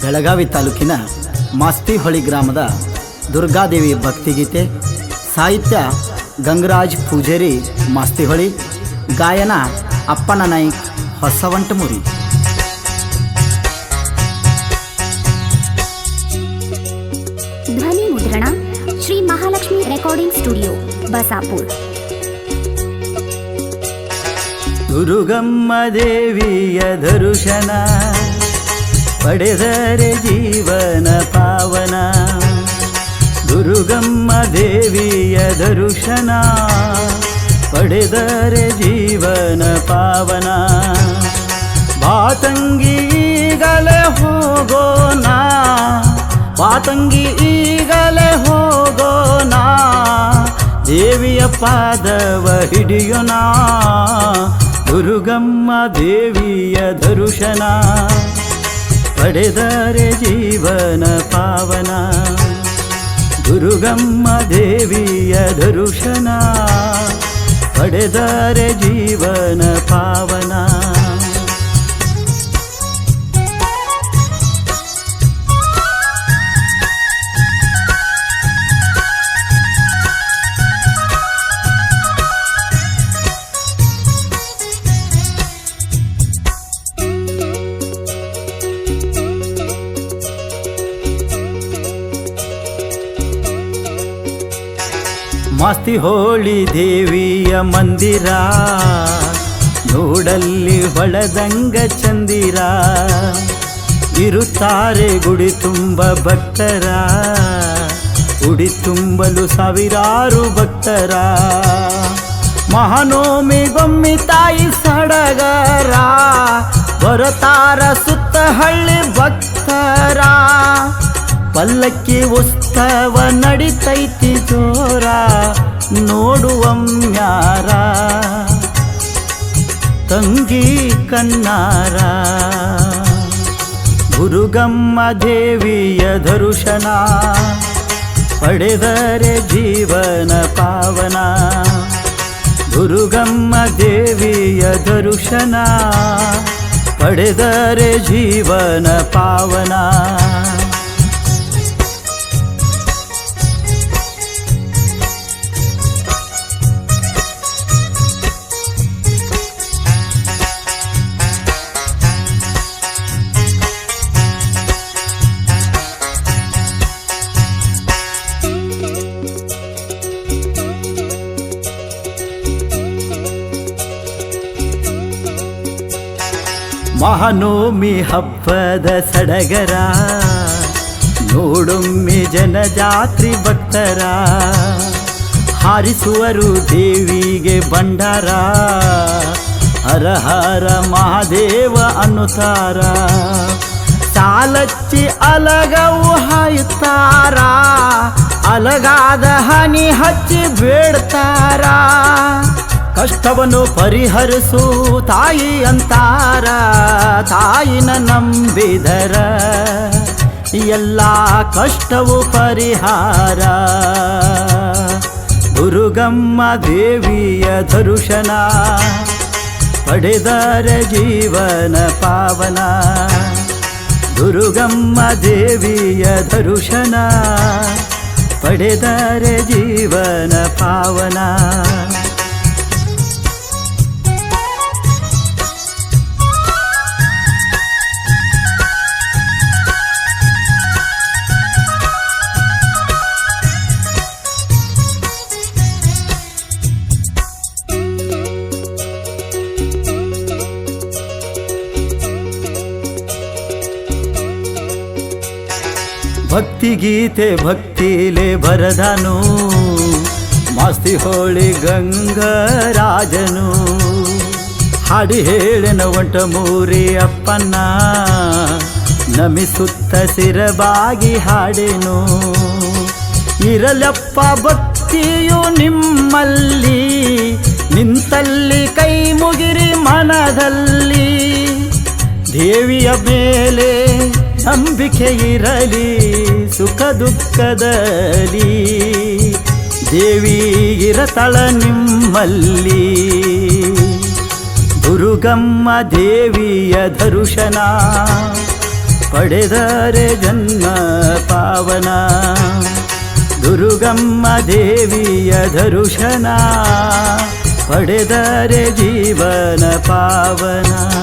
ಬೆಳಗಾವಿ ತಾಲೂಕಿನ ಮಾಸ್ತಿಹೊಳಿ ಗ್ರಾಮದ ದುರ್ಗಾದೇವಿ ಭಕ್ತಿಗೀತೆ. ಸಾಹಿತ್ಯ ಗಂಗರಾಜ್ ಪೂಜೇರಿ ಮಾಸ್ತಿಹೊಳಿ. ಗಾಯನ ಅಪ್ಪಣ್ಣ ನಾಯ್ಕ್ ಹೊಸವಂಟಮುರಿ. ಧ್ವನಿ ಮುದ್ರಣ ಶ್ರೀ ಮಹಾಲಕ್ಷ್ಮಿ ರೆಕಾರ್ಡಿಂಗ್ ಸ್ಟುಡಿಯೋ, ಬಸಾಪುರ್. ದುರ್ಗಮ್ಮ ದೇವಿಯ ದರ್ಶನ ಪಡೆದರೆ ಜೀವನ ಪಾವನ. ದುರ್ಗಮ್ಮ ದೇವಿಯ ದರ್ಶನ ಪಡೆದರೆ ಜೀವನ ಪಾವನ. ಬಾತಂಗಿ ಈಗಲೇ ಹೋಗೋಣ, ಬಾತಂಗಿ ಈಗಲೇ ಹೋಗೋಣ, ದೇವಿಯ ಪಾದವ ಹಿಡಿಯೋಣ. ದುರ್ಗಮ್ಮ ದೇವಿಯ ದರ್ಶನ ಪಡೆದರೆ ಜೀವನ ಪಾವನ. ದುರ್ಗಮ್ಮ ದೇವಿಯ ದರ್ಶನ ಪಡೆದರೆ ಜೀವನ ಪಾವನ. ಮಾಸ್ತಿಹೊಳಿ ದೇವಿಯ ಮಂದಿರ ನೋಡಲ್ಲಿ ಹೊಳೆದಂಗ ಚಂದಿರ. ಇರುತ್ತಾರೆ ಗುಡಿ ತುಂಬ ಭಕ್ತರ, ಉಡಿ ತುಂಬಲು ಸಾವಿರಾರು ಭಕ್ತರ. ಮಹಾನವಮಿಗೊಮ್ಮೆ ತಾಯಿ ಸಡಗರ, ಬರತಾರ ಸುತ್ತ ಹಳ್ಳಿ ಭಕ್ತರ. ಪಲ್ಲಕ್ಕಿ ಉತ್ಸವ ನಡಿತೈತಿ ಜೋರ, ನೋಡುವಮ್ಯಾರ ತಂಗಿ ಕಣ್ಣಾರ. ದುರ್ಗಮ್ಮ ದೇವಿಯ ದರ್ಶನ ಪಡೆದರೆ ಜೀವನ ಪಾವನ. ದುರ್ಗಮ್ಮ ದೇವಿಯ ದರ್ಶನ ಪಡೆದರೆ ಜೀವನ ಪಾವನ. ಮಹಾನವಮಿ ಹಬ್ಬದ ಸಡಗರ, ನೋಡೊಮ್ಮೆ ಜನಜಾತ್ರಿ ಭಕ್ತರ. ಹಾರಿಸುವರು ದೇವಿಗೆ ಭಂಡಾರ, ಹರ ಹರ ಮಹಾದೇವ ಅನ್ನುತ್ತಾರ. ಸಾಲಚ್ಚಿ ಅಲಗವು ಹಾಯುತ್ತಾರ, ಅಲಗಾದ ಹನಿ ಹಚ್ಚಿ ಬೇಡ್ತಾರ. ಕಷ್ಟವನ್ನು ಪರಿಹರಿಸು ತಾಯಿ ಅಂತಾರ, ತಾಯಿನ ನಂಬಿದರ ಎಲ್ಲ ಕಷ್ಟವು ಪರಿಹಾರ. ದುರ್ಗಮ್ಮ ದೇವಿಯ ದರ್ಶನ ಪಡೆದರೆ ಜೀವನ ಪಾವನ. ದುರ್ಗಮ್ಮ ದೇವಿಯ ದರ್ಶನ ಪಡೆದರೆ ಜೀವನ ಪಾವನ. ಭಕ್ತಿಗೀತೆ ಭಕ್ತಿಲೆ ಬರದನು, ಮಾಸ್ತಿಹೊಳಿ ಗಂಗರಾಜನು. ಹಾಡಿ ಹೇಳನ ಒಂಟಮೂರಿ ಅಪ್ಪನ್ನ, ನಮಿಸುತ್ತ ಸಿರಬಾಗಿ ಹಾಡೆನು. ಇರಲಪ್ಪ ಭಕ್ತಿಯು ನಿಮ್ಮಲ್ಲಿ, ನಿಂತಲ್ಲಿ ಕೈ ಮುಗಿರಿ ಮನದಲ್ಲಿ. ದೇವಿಯ ಮೇಲೆ ನಂಬಿಕೆ ಇರಲಿ ಸುಖ ದುಃಖದಲ್ಲಿ, ದೇವಿ ಇರತಳ ನಿಮ್ಮಲ್ಲಿ. ದುರ್ಗಮ್ಮ ದೇವಿಯ ದರ್ಶನ ಪಡೆದರೆ ಜನ್ಮ ಪಾವನ. ದುರ್ಗಮ್ಮ ದೇವಿಯ ದರ್ಶನ ಪಡೆದರೆ ಜೀವನ ಪಾವನ.